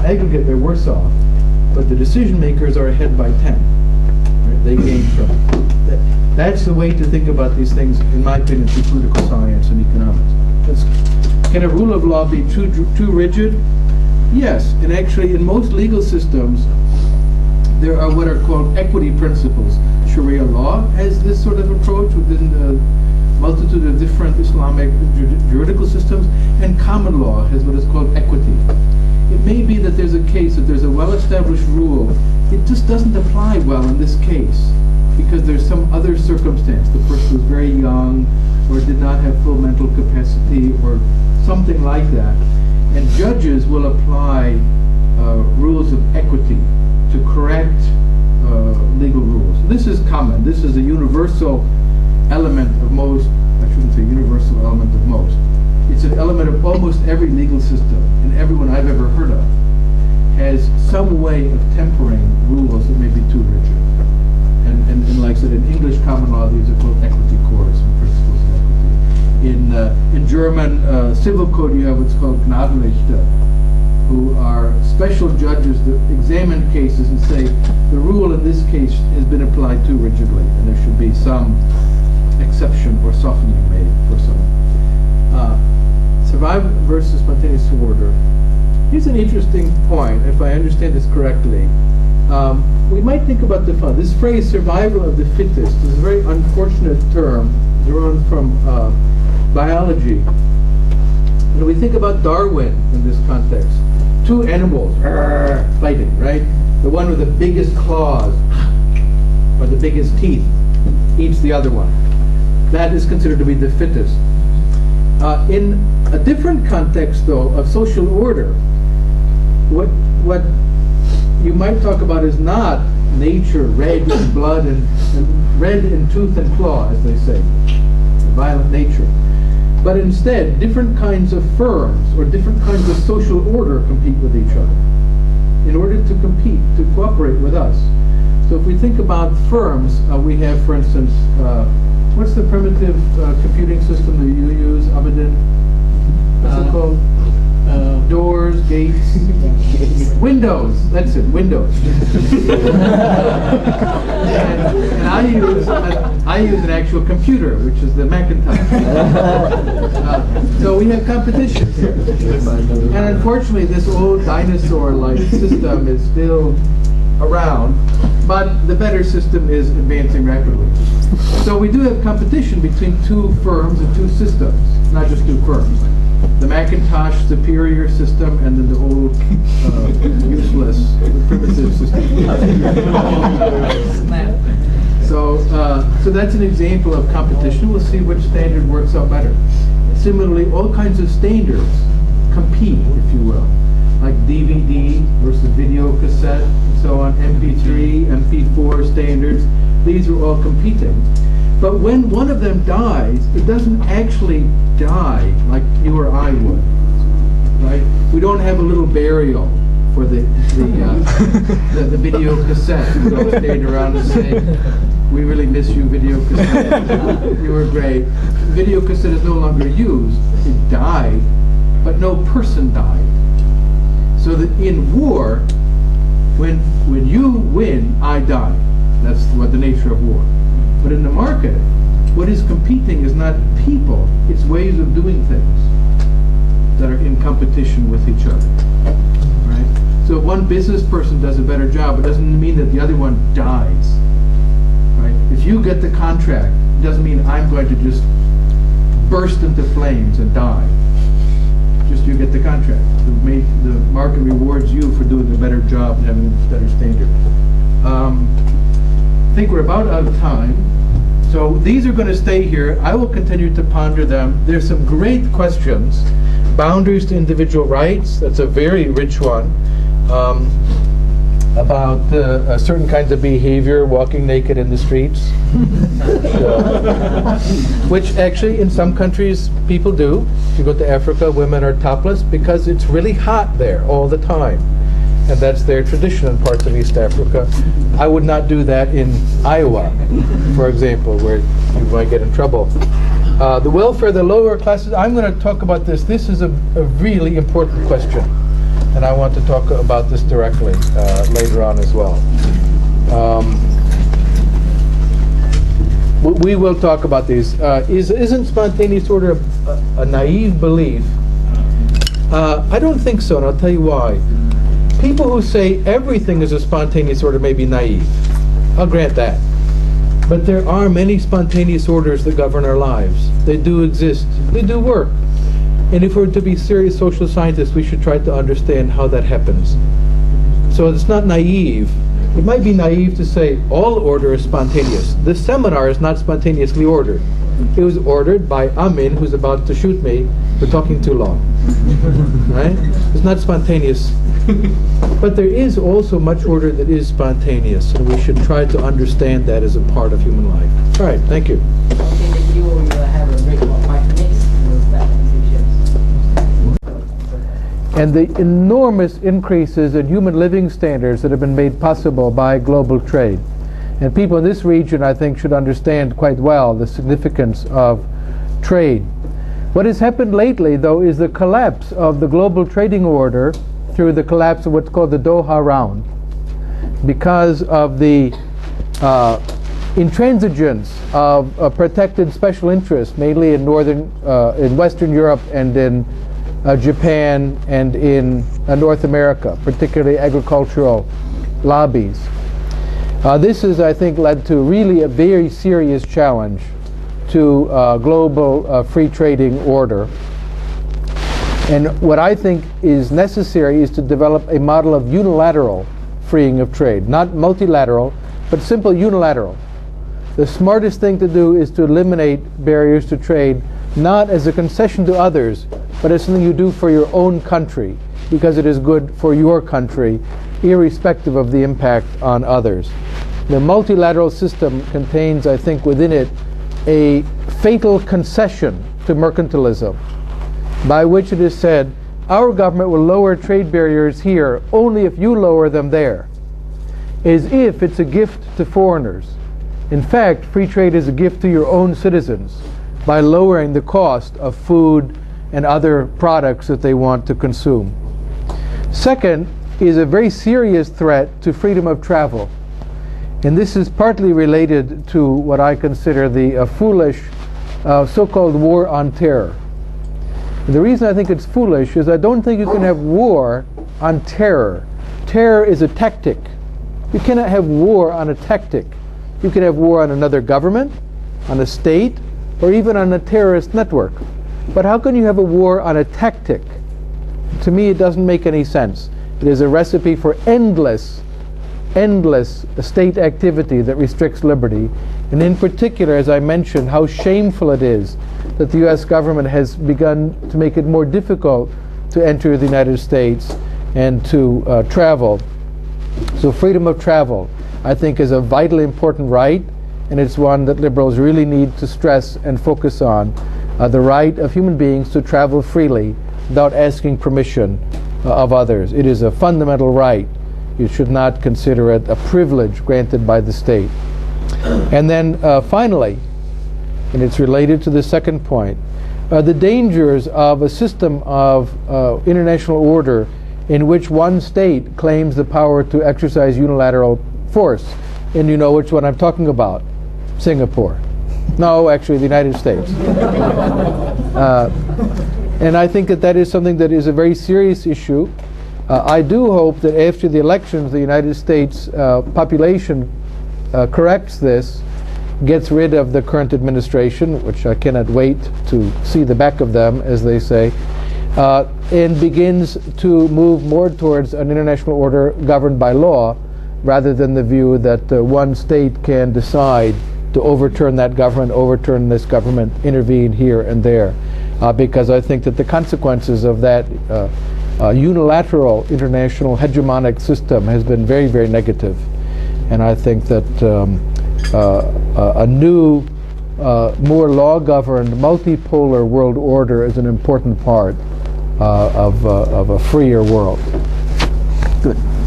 aggregate, they're worse off, but the decision makers are ahead by 10. Right? They gain from it. That's the way to think about these things, in my opinion, through political science and economics. Can a rule of law be too rigid? Yes, and actually in most legal systems, there are what are called equity principles. Sharia law has this sort of approach within the multitude of different Islamic juridical systems, and common law has what is called equity. It may be that there's a case, that there's a well-established rule, it just doesn't apply well in this case, because there's some other circumstance. The person was very young, or did not have full mental capacity, or something like that. And judges will apply rules of equity to correct legal rules. This is common. This is a universal element of most, I shouldn't say universal element of most. It's an element of almost every legal system, and everyone I've ever heard of has some way of tempering rules that may be too rigid. And like I said, in English common law, these are called equity courts and principles of equity. In German civil code, you have what's called Gnadenrichter, who are special judges that examine cases and say the rule in this case has been applied too rigidly, and there should be some exception or softening made for some. Survival versus spontaneous order. Here's an interesting point, if I understand this correctly. We might think about the fun. This phrase, survival of the fittest, is a very unfortunate term drawn from biology. When we think about Darwin in this context, two animals fighting, right? The one with the biggest claws or the biggest teeth eats the other one. That is considered to be the fittest. In a different context, though, of social order, what you might talk about is not nature red in blood and red in tooth and claw, as they say, violent nature. But instead, different kinds of firms or different kinds of social order compete with each other in order to compete, to cooperate with us. So if we think about firms, we have, for instance, what's the primitive computing system that you use, Abedin? What's it called? Doors, gates, windows. That's it, windows. and I use an actual computer, which is the Macintosh. So we have competition here. And unfortunately, this old dinosaur-like system is still around, but the better system is advancing rapidly. So we do have competition between two firms and two systems, not just two firms. The Macintosh superior system and then the old useless primitive system. So that's an example of competition. We'll see which standard works out better. Similarly, all kinds of standards compete, if you will, like DVD versus video cassette, and so on, MP3, MP4 standards. These are all competing. But when one of them dies, it doesn't actually die like you or I would, right? We don't have a little burial for the video cassette. We don't stand around and say, "We really miss you, video cassette. You were great." Video cassette is no longer used. It died, but no person died. So that in war, when you win, I die. That's what the nature of war. But in the market, what is competing is not people, it's ways of doing things that are in competition with each other, right? So if one business person does a better job, it doesn't mean that the other one dies, right? If you get the contract, it doesn't mean I'm going to just burst into flames and die. Just you get the contract. The market rewards you for doing a better job and having a better standard. I think we're about out of time. So these are going to stay here. I will continue to ponder them. There's some great questions. Boundaries to individual rights, that's a very rich one. About certain kinds of behavior, walking naked in the streets. Which actually in some countries people do. If you go to Africa, women are topless because it's really hot there all the time. And that's their tradition in parts of East Africa. I would not do that in Iowa, for example, where you might get in trouble. The welfare of the lower classes, I'm going to talk about this. This is a really important question. and I want to talk about this directly later on as well. We will talk about these. Isn't spontaneous order a naive belief? I don't think so, and I'll tell you why. People who say everything is a spontaneous order may be naive. I'll grant that. But there are many spontaneous orders that govern our lives. They do exist. They do work. And if we're to be serious social scientists, we should try to understand how that happens. So it's not naive. It might be naive to say all order is spontaneous. This seminar is not spontaneously ordered. It was ordered by Amin, who's about to shoot me for talking too long. Right? It's not spontaneous. But there is also much order that is spontaneous, and we should try to understand that as a part of human life. All right, thank you. Okay, that you will have a break of 5 minutes, and we'll start the session. And the enormous increases in human living standards that have been made possible by global trade. And people in this region, I think, should understand quite well the significance of trade. What has happened lately, though, is the collapse of the global trading order through the collapse of what's called the Doha round, because of the intransigence of protected special interests, mainly in in Western Europe and in Japan and in North America, particularly agricultural lobbies. This has, I think, led to really a very serious challenge to global free trading order. And what I think is necessary is to develop a model of unilateral freeing of trade, not multilateral, but simple unilateral. The smartest thing to do is to eliminate barriers to trade, not as a concession to others, but as something you do for your own country, because it is good for your country, irrespective of the impact on others. The multilateral system contains, I think, within it a fatal concession to mercantilism, by which it is said, our government will lower trade barriers here only if you lower them there, as if it's a gift to foreigners. In fact, free trade is a gift to your own citizens by lowering the cost of food and other products that they want to consume. Second is a very serious threat to freedom of travel. And this is partly related to what I consider the foolish so-called war on terror. And the reason I think it's foolish is I don't think you can have war on terror. Terror is a tactic. You cannot have war on a tactic. You can have war on another government, on a state, or even on a terrorist network. But how can you have a war on a tactic? To me, it doesn't make any sense. It is a recipe for endless state activity that restricts liberty. And in particular, as I mentioned, how shameful it is that the U.S. government has begun to make it more difficult to enter the United States and to travel. So freedom of travel, I think, is a vitally important right, and it's one that liberals really need to stress and focus on, the right of human beings to travel freely without asking permission of others. It is a fundamental right. You should not consider it a privilege granted by the state. And then finally, and it's related to the second point, the dangers of a system of international order in which one state claims the power to exercise unilateral force. And you know which one I'm talking about. Singapore. No, actually the United States. And I think that that is something that is a very serious issue. I do hope that after the elections, the United States population corrects this, gets rid of the current administration, which I cannot wait to see the back of them, as they say, and begins to move more towards an international order governed by law, rather than the view that one state can decide to overturn that government, overturn this government, intervene here and there. Because I think that the consequences of that unilateral international hegemonic system has been very, very negative. And I think that a new, more law-governed, multipolar world order is an important part of a freer world.